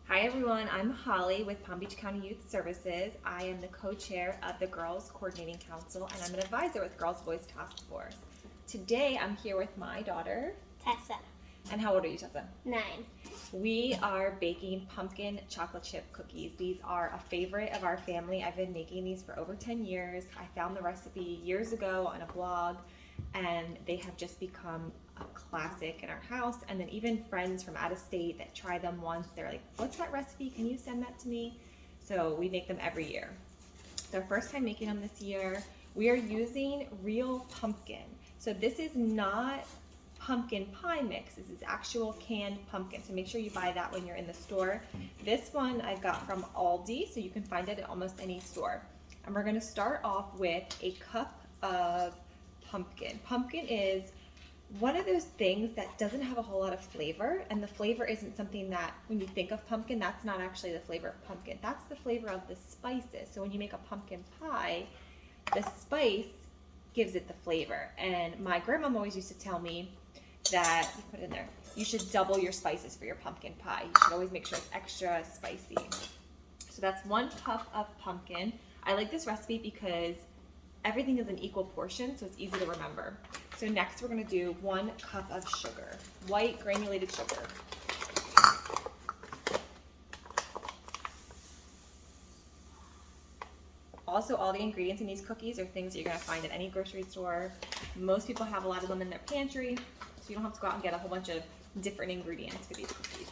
Hi everyone, I'm Holly with Palm Beach County Youth Services. I am the co-chair of the Girls Coordinating Council and I'm an advisor with Girls Boys Task Force. Today I'm here with my daughter, Tessa. And how old are you, Tessa? 9. We are baking pumpkin chocolate chip cookies. These are a favorite of our family. I've been making these for over 10 years. I found the recipe years ago on a blog and they have just become a classic in our house. And then even friends from out of state that try them once, they're like, what's that recipe? Can you send that to me? So we make them every year. It's our first time making them this year. We are using real pumpkin. So this is not pumpkin pie mix. This is actual canned pumpkin. So make sure you buy that when you're in the store. This one I got from Aldi, so you can find it at almost any store. And we're gonna start off with a cup of pumpkin. Pumpkin is one of those things that doesn't have a whole lot of flavor, and the flavor isn't something that, when you think of pumpkin, that's not actually the flavor of pumpkin. That's the flavor of the spices. So when you make a pumpkin pie, the spice gives it the flavor. And my grandma always used to tell me that, you put it in there, you should double your spices for your pumpkin pie. You should always make sure it's extra spicy. So that's 1 cup of pumpkin. I like this recipe because everything is an equal portion, so it's easy to remember. So next we're gonna do 1 cup of sugar, white granulated sugar. Also, all the ingredients in these cookies are things that you're gonna find at any grocery store. Most people have a lot of them in their pantry, so you don't have to go out and get a whole bunch of different ingredients for these cookies.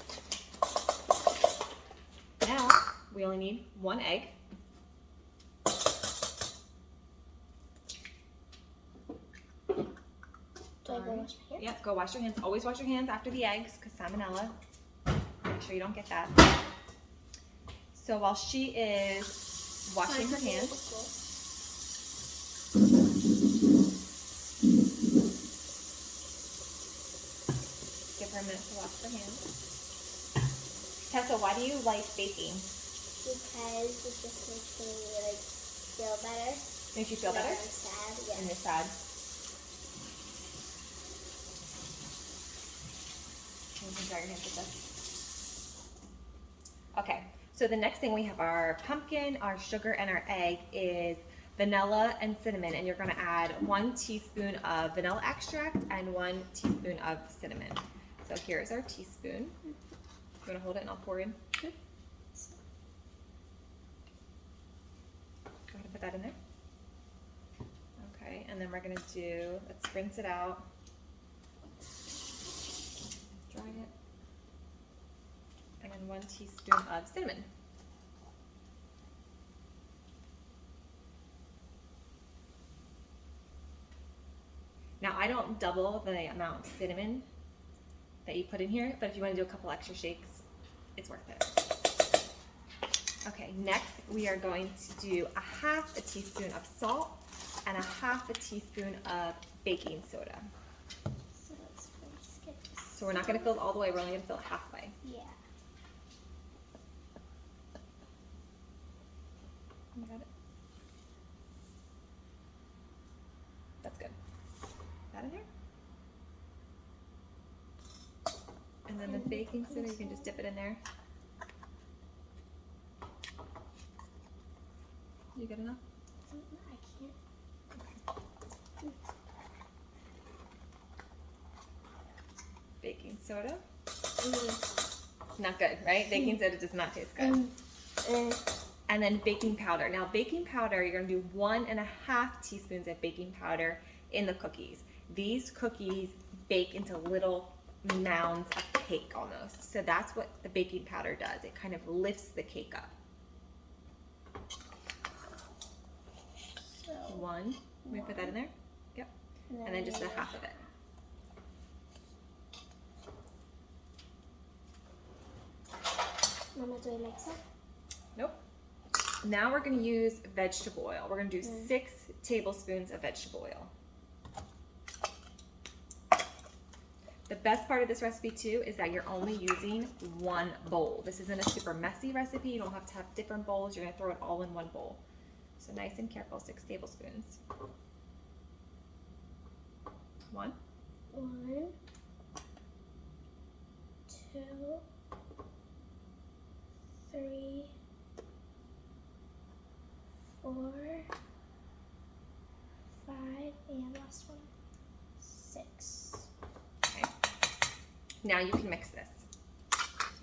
Now, we only need 1 egg. Do I go wash my hands? Yep, go wash your hands. Always wash your hands after the eggs, because salmonella. Make sure you don't get that. So while she is washing her hands, give her a minute to wash her hands. Tessa, why do you like baking? Because it just makes me like feel better. Makes you feel better? I'm sad. Yeah. And you're sad. You can dry your hands with this. Okay, so the next thing we have our pumpkin, our sugar, and our egg is vanilla and cinnamon, and you're gonna add 1 teaspoon of vanilla extract and 1 teaspoon of cinnamon. So here's our teaspoon. You wanna hold it and I'll pour in? Go ahead and put that in there. Okay, and then we're gonna do, let's rinse it out. Dry it. And then 1 teaspoon of cinnamon. Now I don't double the amount of cinnamon that you put in here, but if you want to do a couple extra shakes, it's worth it. Okay, next we are going to do 1/2 teaspoon of salt and 1/2 teaspoon of baking soda. So let's first get this. So we're not going to fill it all the way, we're only going to fill it halfway. Yeah. You got it? That's good. That in there? And then the baking soda, you can just dip it in there. You good enough? I can't. Baking soda. Not good, right? Baking soda does not taste good. And then baking powder. Now baking powder, you're gonna do 1 1/2 teaspoons of baking powder in the cookies. These cookies bake into little mounds of cake almost. So that's what the baking powder does. It kind of lifts the cake up. So 1, let me put that in there. Yep. And then just 1/2 of it. Mama, do I mix it? Nope. Now we're going to use vegetable oil. We're going to do 6 tablespoons of vegetable oil. The best part of this recipe too is that you're only using 1 bowl. This isn't a super messy recipe. You don't have to have different bowls. You're going to throw it all in 1 bowl. So nice and careful, 6 tablespoons. 1, 1, 2, 3, 4, 5, and last one, 6. Okay. Now you can mix this. So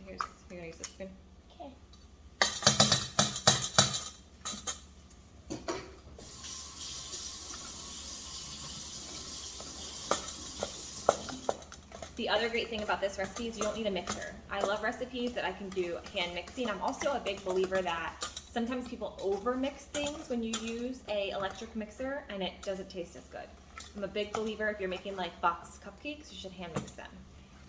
here's, you're gonna use a spoon. Okay. The other great thing about this recipe is you don't need a mixer. I love recipes that I can do hand mixing. I'm also a big believer that sometimes people over mix things when you use a electric mixer and it doesn't taste as good. I'm a big believer if you're making like box cupcakes, you should hand mix them.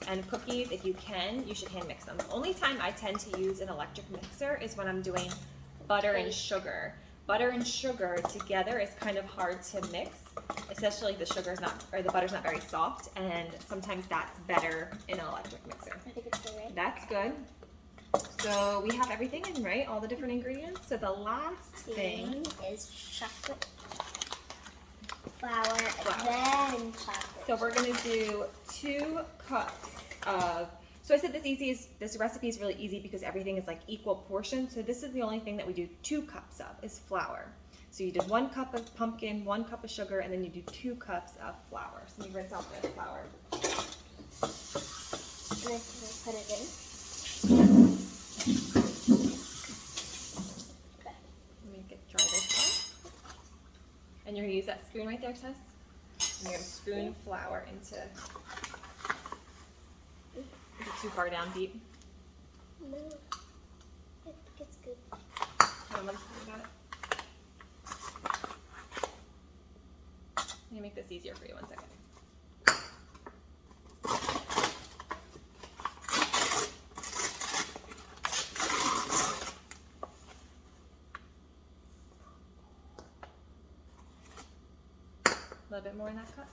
And cookies, if you can, you should hand mix them. The only time I tend to use an electric mixer is when I'm doing butter and sugar. Butter and sugar together is kind of hard to mix, especially if the sugar's not, or the butter's not very soft, and sometimes that's better in an electric mixer. I think it's good, right? That's good. So we have everything in, right? All the different ingredients. So the last thing is chocolate, flour, then chocolate. So we're gonna do 2 cups of, so I said this recipe is really easy because everything is like equal portions. So this is the only thing that we do 2 cups of is flour. So you did 1 cup of pumpkin, 1 cup of sugar, and then you do 2 cups of flour. So you rinse out the flour. And then put it in. Okay. Let me dry this off. And you're gonna use that spoon right there, Tess? And you're gonna spoon flour into, is it too far down deep? No, I think it's good. Let me think about it. Let me make this easier for you, 1 second. A little bit more in that cup.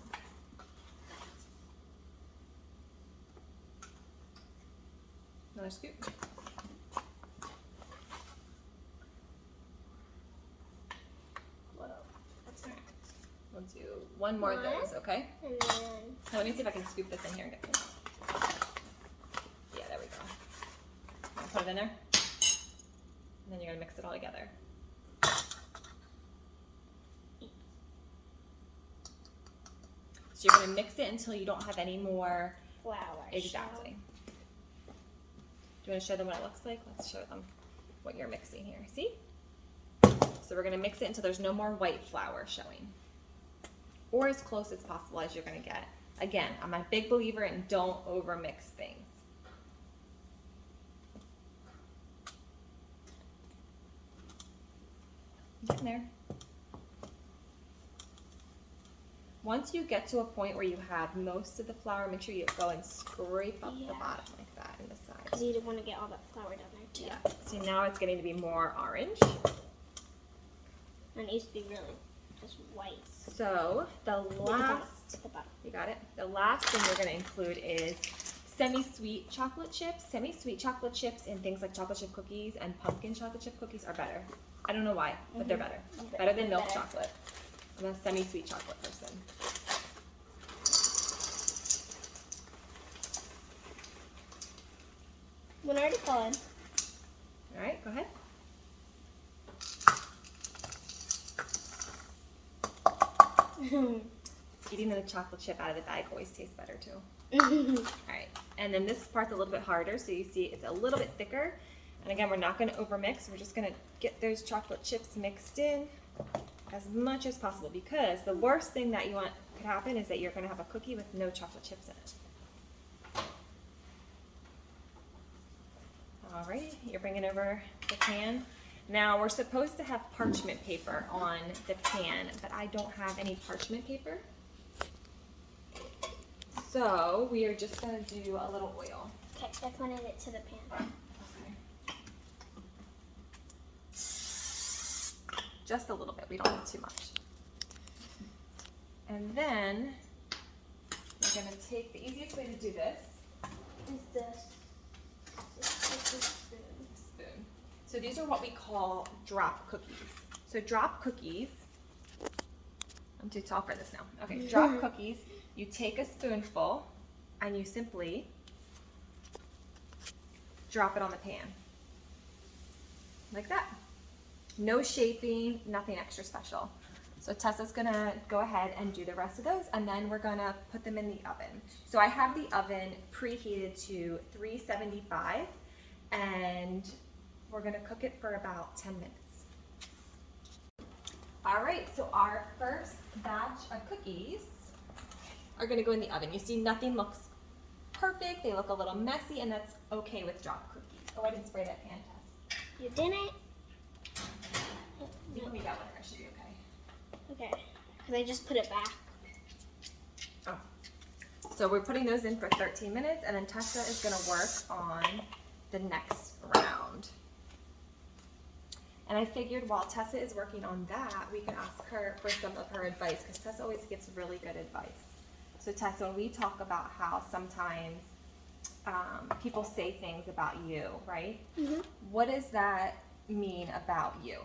Another scoop. Whoa, that's not. We'll do 1 more of those, okay? And then, Now let me see if I can scoop this in here and get some. Yeah, there we go. Now put it in there. And then you're gonna mix it all together. So you're gonna mix it until you don't have any more. flour. Exactly. Do you want to show them what it looks like? Let's show them what you're mixing here. See? So we're going to mix it until there's no more white flour showing. Or as close as possible as you're going to get. Again, I'm a big believer in don't over mix things. Getting there. Once you get to a point where you have most of the flour, make sure you go and scrape up the bottom like that in the sides. Because you want to get all that flour down there too. Yeah. See, now it's getting to be more orange. And it used to be really just white. So the last, At the bottom. you got it? The last thing we're going to include is semi-sweet chocolate chips. Semi-sweet chocolate chips and things like chocolate chip cookies and pumpkin chocolate chip cookies are better. I don't know why, but they're better. Better than milk chocolate. I'm a semi-sweet chocolate person. One already fallen. All right, go ahead. Eating the chocolate chip out of the bag always tastes better too. All right, and then this part's a little bit harder, so you see it's a little bit thicker. And again, we're not going to overmix. We're just going to get those chocolate chips mixed in as much as possible, because the worst thing that could happen is that you're going to have a cookie with no chocolate chips in it. All right, you're bringing over the pan. Now we're supposed to have parchment paper on the pan, but I don't have any parchment paper. So we are just going to do a little oil. Okay, I pointed it to the pan. Okay. Just a little bit, we don't need too much. And then we're going to take, the easiest way to do this Is this spoon. spoon. So these are what we call drop cookies. So drop cookies, I'm too tall for this now. Okay, drop cookies, you take a spoonful and you simply drop it on the pan. like that. No shaping, nothing extra special. So Tessa's gonna go ahead and do the rest of those, and then we're gonna put them in the oven. So I have the oven preheated to 375, and we're gonna cook it for about 10 minutes. All right, so our first batch of cookies are gonna go in the oven. You see nothing looks perfect, they look a little messy, and that's okay with drop cookies. Oh, I didn't spray that pan, Tess. You didn't? You can leave that one there, it should be okay. Okay, because I just put it back. Oh. So we're putting those in for 13 minutes, and then Tessa is gonna work on the next round. And I figured while Tessa is working on that, we can ask her for some of her advice, because Tessa always gives really good advice. So Tessa, when we talk about how sometimes people say things about you, right? Mm-hmm. What does that mean about you?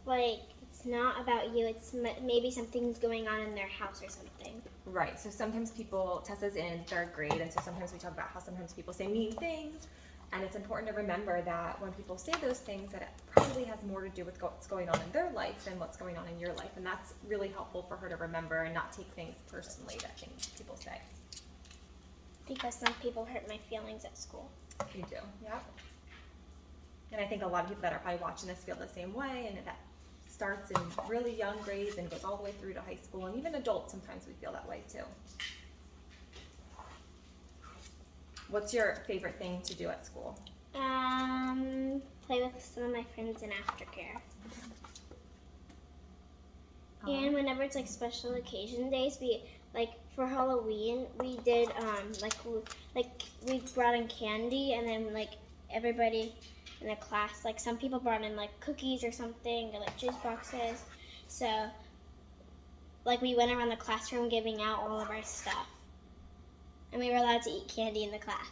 Like, it's not about you, it's maybe something's going on in their house or something. Right, so sometimes people, Tessa's in 3rd grade, and so sometimes we talk about how sometimes people say mean things, and it's important to remember that when people say those things, that it probably has more to do with what's going on in their life than what's going on in your life, and that's really helpful for her to remember and not take things personally that things people say. Because some people hurt my feelings at school. You do, yeah. And I think a lot of people that are probably watching this feel the same way, and that starts in really young grades and goes all the way through to high school, and even adults sometimes we feel that way too. What's your favorite thing to do at school? Play with some of my friends in aftercare. And whenever it's like special occasion days, we like for Halloween we did we brought in candy, and then like everybody in the class, like some people brought in like cookies or something, or like juice boxes. So like we went around the classroom giving out all of our stuff, and we were allowed to eat candy in the class.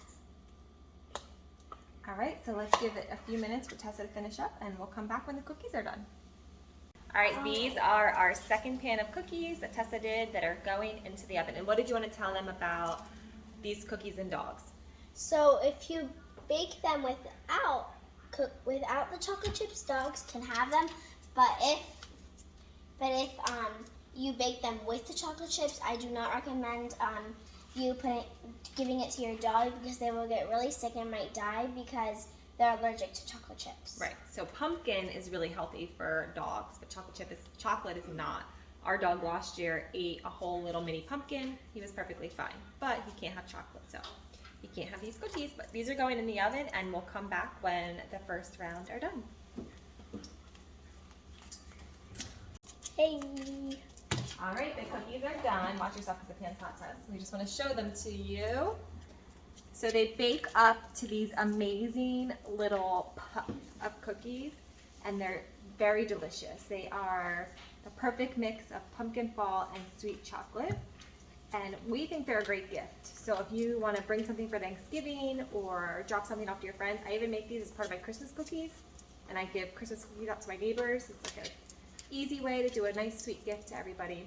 All right, so let's give it a few minutes for Tessa to finish up, and we'll come back when the cookies are done. All right, these are our second pan of cookies that Tessa did that are going into the oven. And what did you want to tell them about these cookies and dogs? So if you bake them without the chocolate chips, dogs can have them. But if you bake them with the chocolate chips, I do not recommend you giving it to your dog, because they will get really sick and might die because they're allergic to chocolate chips. Right. So pumpkin is really healthy for dogs, but chocolate is not. Our dog last year ate a whole little mini pumpkin. He was perfectly fine, but he can't have chocolate, so he can't have these cookies. But these are going in the oven, and we'll come back when the first round are done. Hey. All right, the cookies are done. Watch yourself because the pan's hot, Tess. We just want to show them to you. So they bake up to these amazing little puff of cookies, and they're very delicious. They are the perfect mix of pumpkin fall and sweet chocolate, and we think they're a great gift. So if you want to bring something for Thanksgiving or drop something off to your friends, I even make these as part of my Christmas cookies, and I give Christmas cookies out to my neighbors. It's like an easy way to do a nice sweet gift to everybody.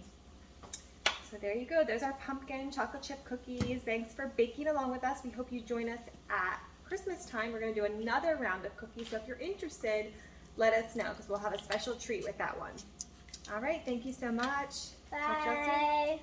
So there you go. There's our pumpkin chocolate chip cookies. Thanks for baking along with us. We hope you join us at Christmas time. We're going to do another round of cookies. So if you're interested, let us know, because we'll have a special treat with that one. All right. Thank you so much. Bye.